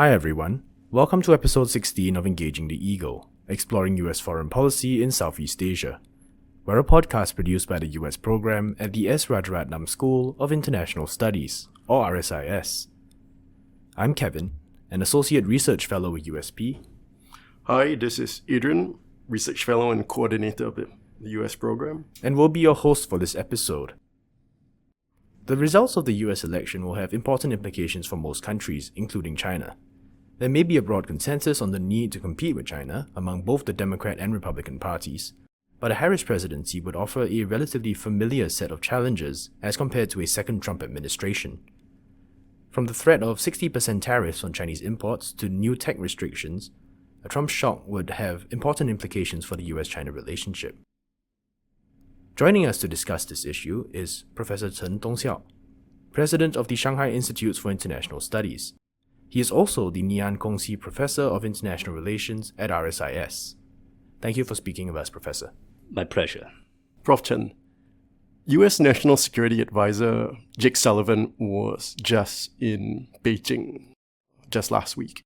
Hi everyone, welcome to episode 16 of Engaging the Eagle, exploring US foreign policy in Southeast Asia. We're a podcast produced by the US program at the S. Rajaratnam School of International Studies, or RSIS. I'm Kevin, an Associate Research Fellow with USP. Hi, this is Adrian, Research Fellow and Coordinator of the US program. And we'll be your host for this episode. The results of the US election will have important implications for most countries, including China. There may be a broad consensus on the need to compete with China among both the Democrat and Republican parties, but a Harris presidency would offer a relatively familiar set of challenges as compared to a second Trump administration. From the threat of 60% tariffs on Chinese imports to new tech restrictions, a Trump shock would have important implications for the US-China relationship. Joining us to discuss this issue is Professor Chen Dongxiao, President of the Shanghai Institutes for International Studies. He is also the Nian Kongsi Professor of International Relations at RSIS. Thank you for speaking with us, Professor. My pleasure. Prof. Chen, U.S. National Security Advisor Jake Sullivan was just in Beijing just last week.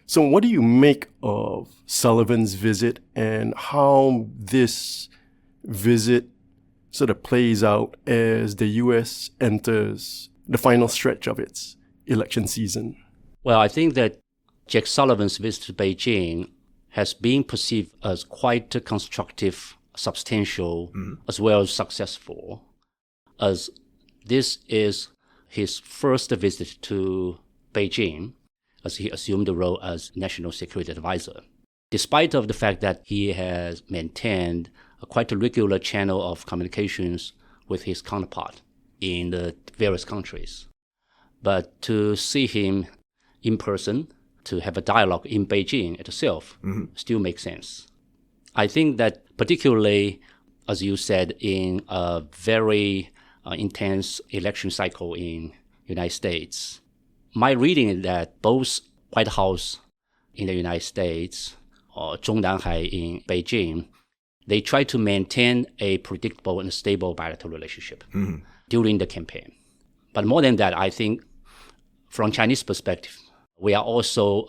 So what do you make of Sullivan's visit and how this visit sort of plays out as the U.S. enters the final stretch of its election season? Well, I think that Jake Sullivan's visit to Beijing has been perceived as quite constructive, substantial, as well as successful, as this is his first visit to Beijing as he assumed the role as National Security Advisor. Despite of the fact that he has maintained quite a regular channel of communications with his counterpart in the various countries. But to see him in person, to have a dialogue in Beijing itself, still makes sense. I think that particularly, as you said, in a very intense election cycle in the United States, my reading is that both White House in the United States or Zhongnanhai in Beijing, they try to maintain a predictable and stable bilateral relationship during the campaign. But more than that, I think from Chinese perspective, we are also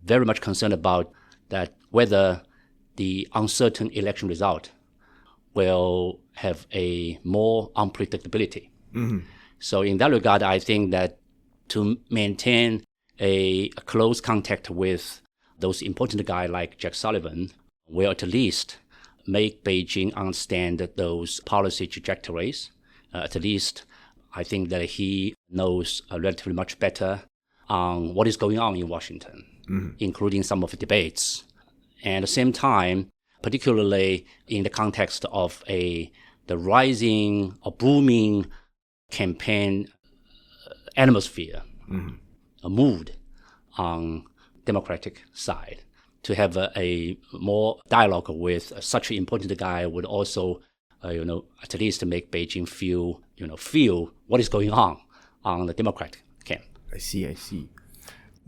very much concerned about that whether the uncertain election result will have a more unpredictability. So in that regard, I think that to maintain a close contact with those important guys like Jake Sullivan will at least make Beijing understand those policy trajectories. At least I think that he knows relatively much better on what is going on in Washington, including some of the debates. And at the same time, particularly in the context of the rising or booming campaign atmosphere, a mood on Democratic side, to have a more dialogue with such an important guy would also, at least make Beijing feel what is going on the Democratic camp. I see.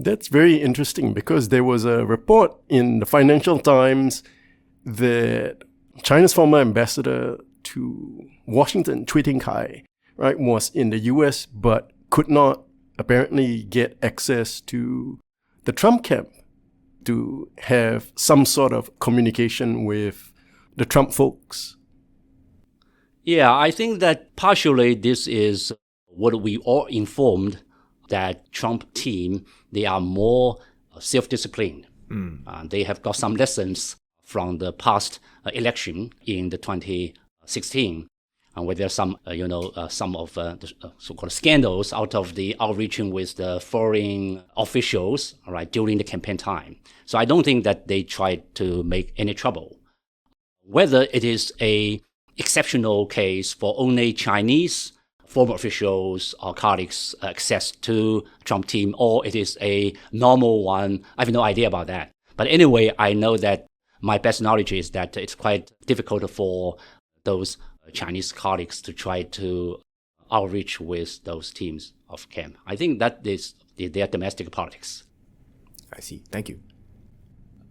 That's very interesting because there was a report in the Financial Times that China's former ambassador to Washington, Cui Ting-kai, right, was in the U.S. but could not apparently get access to the Trump camp to have some sort of communication with the Trump folks. Yeah, I think that partially this is what we all informed that Trump team, they are more self-disciplined. They have got some lessons from the past election in the 2016, where there's some, some of the so-called scandals out of the outreaching with the foreign officials, right, during the campaign time. So I don't think that they tried to make any trouble. Whether it is a exceptional case for only Chinese former officials or colleagues access to Trump team, or it is a normal one, I have no idea about that. But anyway, I know that my best knowledge is that it's quite difficult for those Chinese colleagues to try to outreach with those teams of camp. I think that is their domestic politics. I see. Thank you.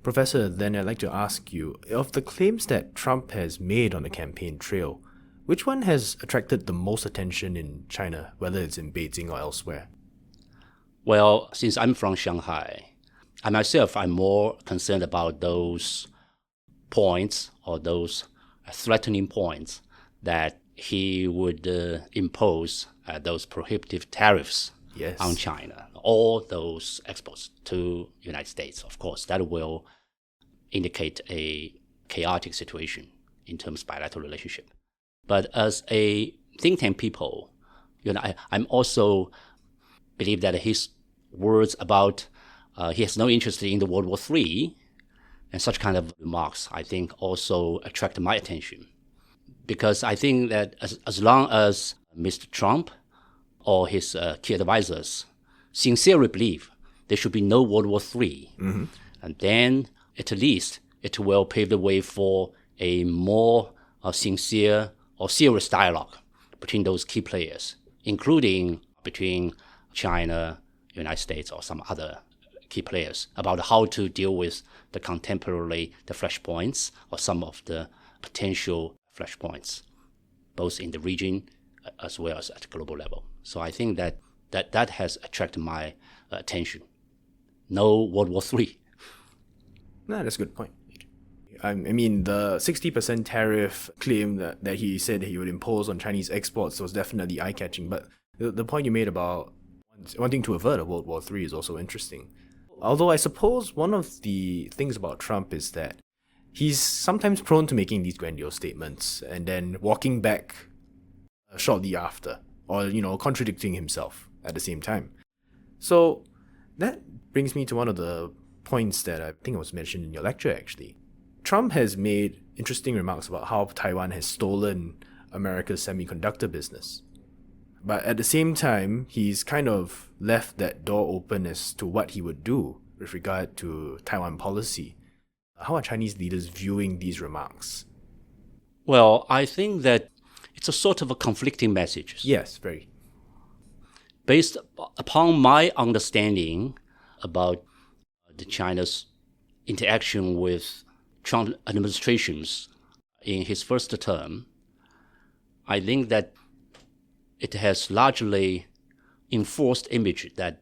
Professor, then I'd like to ask you, of the claims that Trump has made on the campaign trail, which one has attracted the most attention in China, whether it's in Beijing or elsewhere? Well, since I'm from Shanghai, I myself, I'm more concerned about those points or those threatening points that he would impose those prohibitive tariffs on China, all those exports to United States. Of course, that will indicate a chaotic situation in terms of bilateral relationship. But as a think tank people, I'm also believe that his words about he has no interest in the World War III and such kind of remarks, I think, also attract my attention. Because I think that as long as Mr. Trump or his key advisors sincerely believe there should be no World War III, and then at least it will pave the way for a more sincere or serious dialogue between those key players, including between China, United States, or some other key players, about how to deal with the contemporary flashpoints or some of the potential flashpoints, both in the region as well as at global level. So I think that has attracted my attention. No World War III. No, that's a good point. I mean, the 60% tariff claim that he said he would impose on Chinese exports was definitely eye-catching, but the point you made about wanting to avert a World War III is also interesting. Although I suppose one of the things about Trump is that he's sometimes prone to making these grandiose statements and then walking back shortly after, or, contradicting himself at the same time. So that brings me to one of the points that I think was mentioned in your lecture, actually. Trump has made interesting remarks about how Taiwan has stolen America's semiconductor business. But at the same time, he's kind of left that door open as to what he would do with regard to Taiwan policy. How are Chinese leaders viewing these remarks? Well, I think that it's a sort of a conflicting message. Yes, very. Based upon my understanding about the China's interaction with Trump administrations in his first term, I think that it has largely enforced image that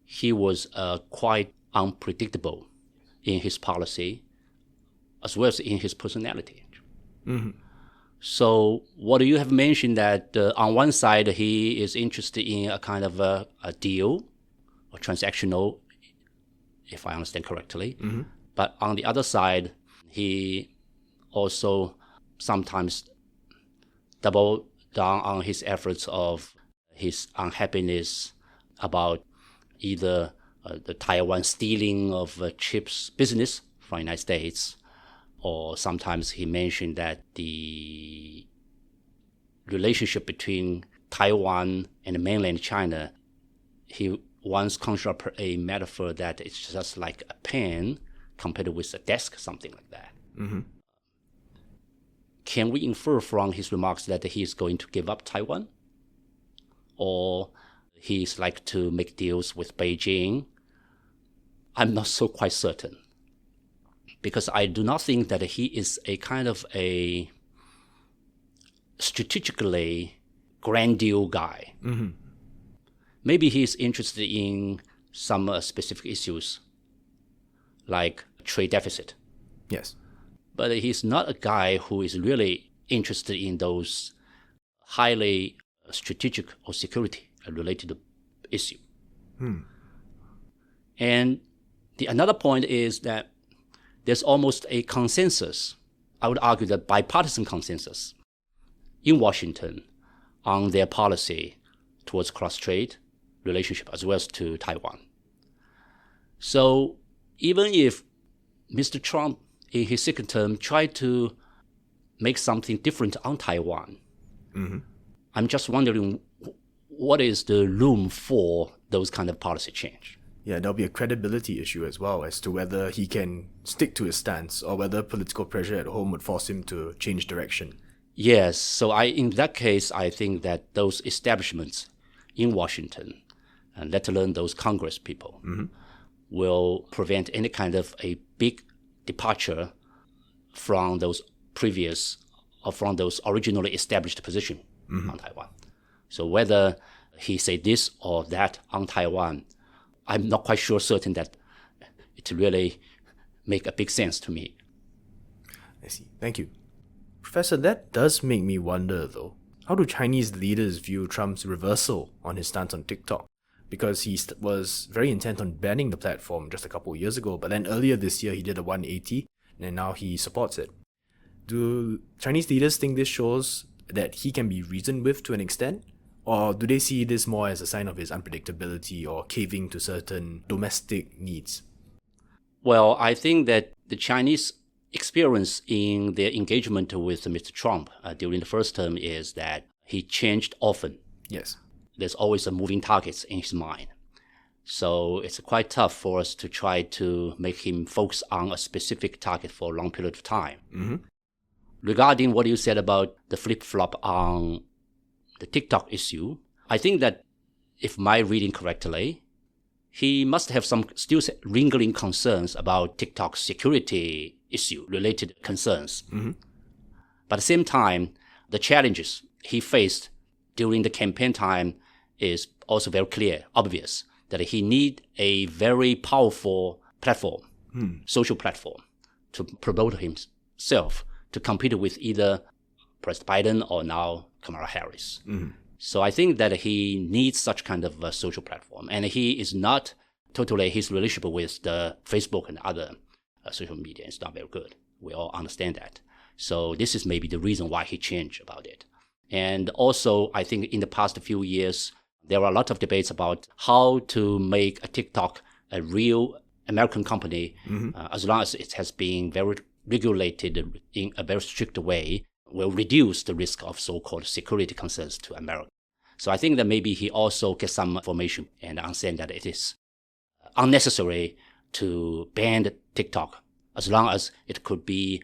he was quite unpredictable in his policy as well as in his personality. So what you have mentioned that on one side he is interested in a kind of a deal or transactional, if I understand correctly. But on the other side, he also sometimes double down on his efforts of his unhappiness about either the Taiwan stealing of chips business from the United States, or sometimes he mentioned that the relationship between Taiwan and mainland China, he once conjured up a metaphor that it's just like a pen compared with a desk, something like that. Can we infer from his remarks that he is going to give up Taiwan? Or he's like to make deals with Beijing? I'm not so quite certain. Because I do not think that he is a kind of a strategically grand deal guy. Maybe he's interested in some specific issues, like trade deficit. Yes. But he's not a guy who is really interested in those highly strategic or security related issue. And the another point is that there's almost a consensus, I would argue that bipartisan consensus in Washington on their policy towards cross-trade relationship as well as to Taiwan. So even if Mr. Trump in his second term tried to make something different on Taiwan, I'm just wondering what is the room for those kind of policy change. Yeah, there'll be a credibility issue as well as to whether he can stick to his stance or whether political pressure at home would force him to change direction. Yes, so in that case, I think that those establishments in Washington, and let alone those Congress people, will prevent any kind of a big departure from those previous or from those originally established position on Taiwan. So whether he say this or that on Taiwan, I'm not quite certain that it really make a big sense to me. I see. Thank you. Professor, that does make me wonder, though. How do Chinese leaders view Trump's reversal on his stance on TikTok? Because he was very intent on banning the platform just a couple of years ago, but then earlier this year he did a 180, and now he supports it. Do Chinese leaders think this shows that he can be reasoned with to an extent? Or do they see this more as a sign of his unpredictability or caving to certain domestic needs? Well, I think that the Chinese experience in their engagement with Mr. Trump during the first term is that he changed often. Yes. There's always a moving target in his mind. So it's quite tough for us to try to make him focus on a specific target for a long period of time. Mm-hmm. Regarding what you said about the flip-flop on the TikTok issue, I think that if my reading correctly, he must have some still lingering concerns about TikTok's security issue related concerns. Mm-hmm. But at the same time, the challenges he faced during the campaign time is also very clear, obvious, that he need a very powerful platform, social platform, to promote himself, to compete with either President Biden or now Kamala Harris. Mm-hmm. So I think that he needs such kind of a social platform, and he is not totally, his relationship with the Facebook and other social media is not very good. We all understand that. So this is maybe the reason why he changed about it. And also, I think in the past few years, there are a lot of debates about how to make a TikTok a real American company, as long as it has been very regulated in a very strict way, will reduce the risk of so-called security concerns to America. So I think that maybe he also gets some information and understand that it is unnecessary to ban TikTok as long as it could be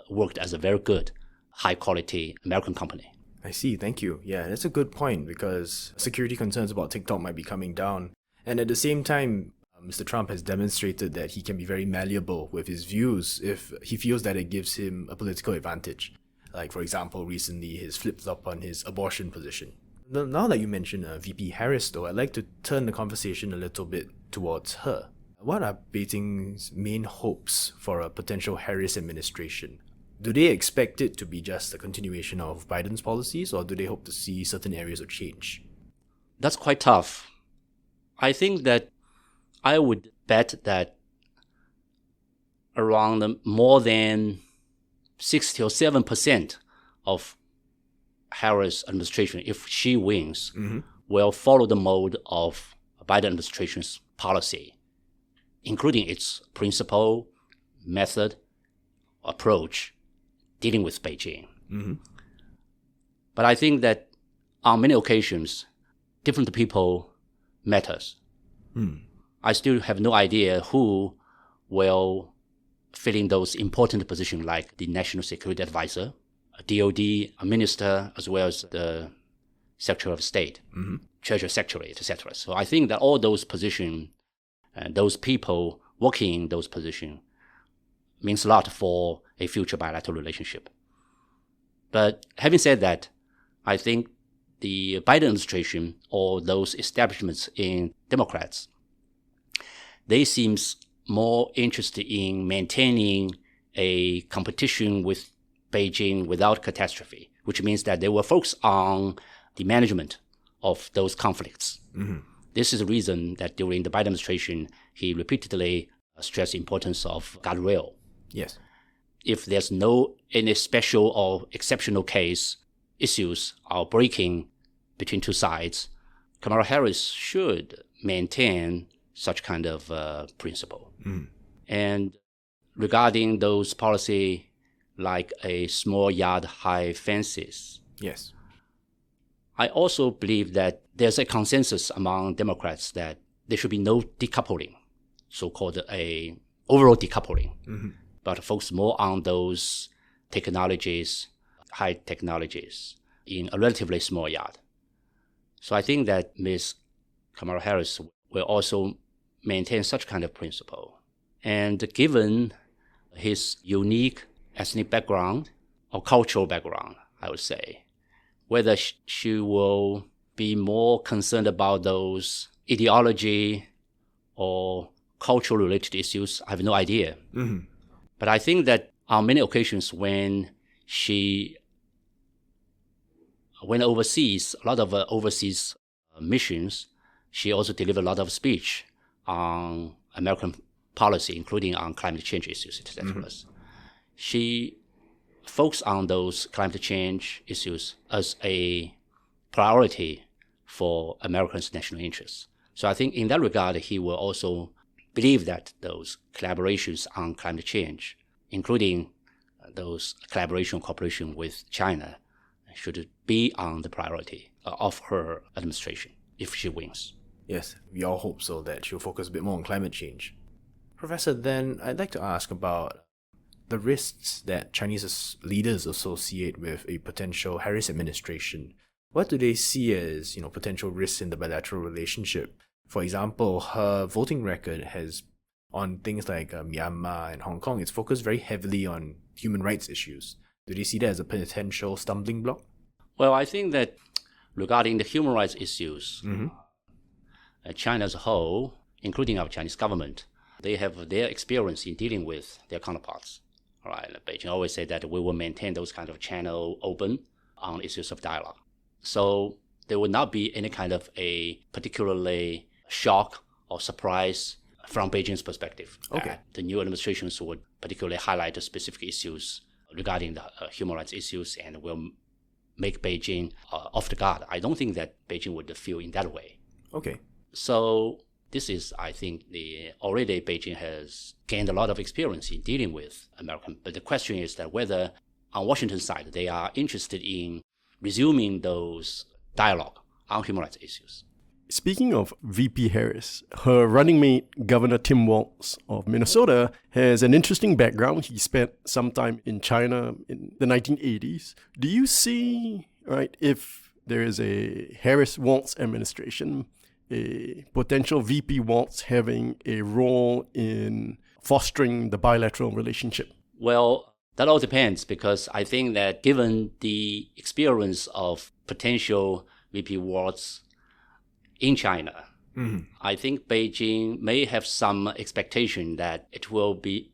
worked as a very good, high-quality American company. I see, thank you. Yeah, that's a good point because security concerns about TikTok might be coming down. And at the same time, Mr. Trump has demonstrated that he can be very malleable with his views if he feels that it gives him a political advantage. Like, for example, recently his flip-flop on his abortion position. Now that you mentioned VP Harris, though, I'd like to turn the conversation a little bit towards her. What are Beijing's main hopes for a potential Harris administration? Do they expect it to be just a continuation of Biden's policies, or do they hope to see certain areas of change? That's quite tough. I think that I would bet that around more than 60 or 7% of Harris administration, if she wins, will follow the mode of Biden administration's policy, including its principle, method, approach, dealing with Beijing. But I think that on many occasions, different people matters. I still have no idea who will fill in those important positions like the National Security Advisor, a DOD, a minister, as well as the Secretary of State, Treasury Secretary, etc. So I think that all those positions and those people working in those positions means a lot for a future bilateral relationship. But having said that, I think the Biden administration or those establishments in Democrats, they seem more interested in maintaining a competition with Beijing without catastrophe, which means that they will focus on the management of those conflicts. This is the reason that during the Biden administration, he repeatedly stressed the importance of guardrail. Yes. If there's no any special or exceptional case, issues are breaking between two sides, Kamala Harris should maintain such kind of principle. And regarding those policy like a small yard, high fences, Yes. I also believe that there's a consensus among Democrats that there should be no decoupling, so-called a overall decoupling, but focus more on those technologies, high technologies, in a relatively small yard. So I think that Ms. Kamala Harris will also maintain such kind of principle. And given his unique ethnic background or cultural background, I would say, whether she will be more concerned about those ideology or cultural related issues, I have no idea. But I think that on many occasions when she went overseas, a lot of overseas missions, she also delivered a lot of speech on American policy, including on climate change issues, etc. She focused on those climate change issues as a priority for Americans' national interests. So I think in that regard, he will also believe that those collaborations on climate change, including those cooperation with China, should be on the priority of her administration if she wins. Yes, we all hope so, that she'll focus a bit more on climate change. Professor, then I'd like to ask about the risks that Chinese leaders associate with a potential Harris administration. What do they see as, potential risks in the bilateral relationship? For example, her voting record has, on things like Myanmar and Hong Kong, it's focused very heavily on human rights issues. Do they see that as a potential stumbling block? Well, I think that regarding the human rights issues, China as a whole, including our Chinese government, they have their experience in dealing with their counterparts. All right, Beijing always say that we will maintain those kind of channel open on issues of dialogue. So there will not be any kind of a particularly shock or surprise from Beijing's perspective. Okay. The new administrations would particularly highlight the specific issues regarding the human rights issues and will make Beijing off the guard. I don't think that Beijing would feel in that way. Okay. So this is, I think, already Beijing has gained a lot of experience in dealing with American. But the question is that whether on Washington's side they are interested in resuming those dialogue on human rights issues. Speaking of VP Harris, her running mate, Governor Tim Walz of Minnesota, has an interesting background. He spent some time in China in the 1980s. Do you see, if there is a Harris-Walz administration, a potential VP Walz having a role in fostering the bilateral relationship? Well, that all depends, because I think that given the experience of potential VP Walz in China, I think Beijing may have some expectation that it will be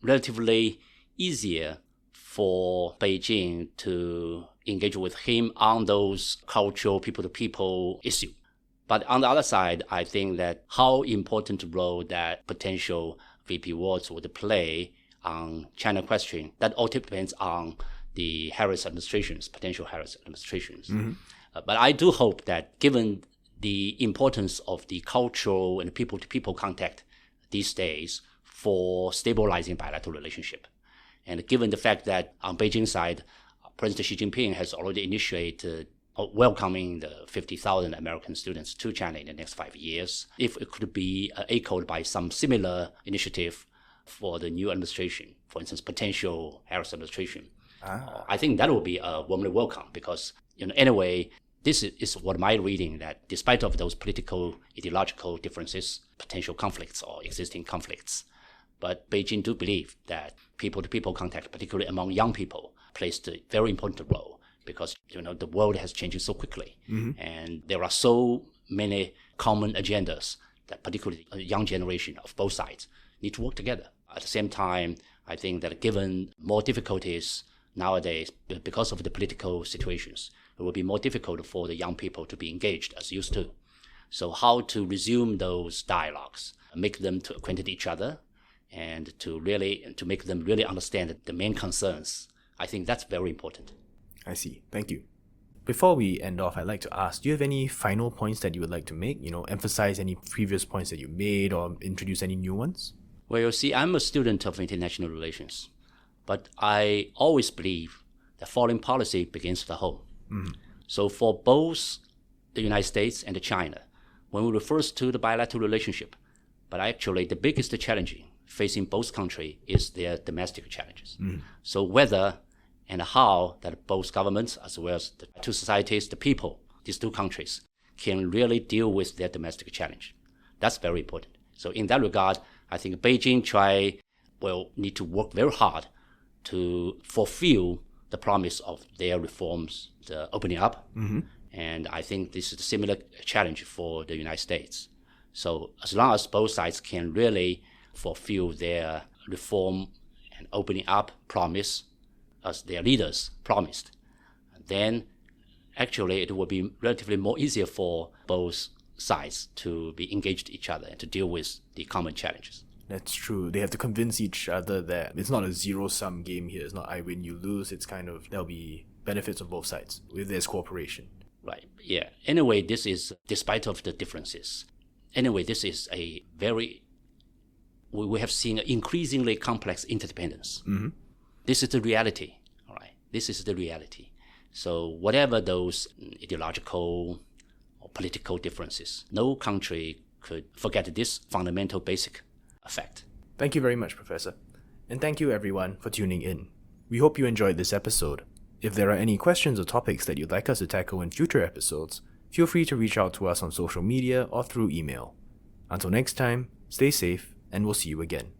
relatively easier for Beijing to engage with him on those cultural people-to-people issues. But on the other side, I think that how important role that potential VP Walz would play on China question, that all depends on the Harris administrations, potential Harris administrations. But I do hope that given the importance of the cultural and people-to-people contact these days for stabilizing bilateral relationship, and given the fact that on Beijing side, President Xi Jinping has already initiated welcoming the 50,000 American students to China in the next 5 years, if it could be echoed by some similar initiative for the new administration, for instance, potential Harris administration, I think that will be warmly welcome, because anyway, this is what my reading, that despite of those political, ideological differences, potential conflicts or existing conflicts, but Beijing do believe that people-to-people contact, particularly among young people, plays a very important role, because the world has changed so quickly, and there are so many common agendas that particularly the young generation of both sides need to work together. At the same time, I think that given more difficulties nowadays because of the political situations, it will be more difficult for the young people to be engaged as used to. So how to resume those dialogues, make them to acquaint each other, and to make them really understand the main concerns, I think that's very important. I see. Thank you. Before we end off, I'd like to ask, do you have any final points that you would like to make? Emphasize any previous points that you made or introduce any new ones? Well, you see, I'm a student of international relations, but I always believe that foreign policy begins at home. So for both the United States and China, when we refer to the bilateral relationship, but actually the biggest challenge facing both countries is their domestic challenges. So whether and how that both governments, as well as the two societies, the people, these two countries, can really deal with their domestic challenge. That's very important. So in that regard, I think Beijing will need to work very hard to fulfill the promise of their reforms, the opening up. And I think this is a similar challenge for the United States. So as long as both sides can really fulfill their reform and opening up promise, as their leaders promised, then actually it will be relatively more easier for both sides to be engaged each other and to deal with the common challenges. That's true. They have to convince each other that it's not a zero-sum game here. It's not I win, you lose. It's kind of, there'll be benefits on both sides if there's cooperation. Right, yeah. Anyway, this is, despite of the differences, anyway, this is a very, we have seen an increasingly complex interdependence. Mm-hmm. This is the reality, all right? This is the reality. So whatever those ideological or political differences, no country could forget this fundamental basic fact. Thank you very much, Professor. And thank you everyone for tuning in. We hope you enjoyed this episode. If there are any questions or topics that you'd like us to tackle in future episodes, feel free to reach out to us on social media or through email. Until next time, stay safe, and we'll see you again.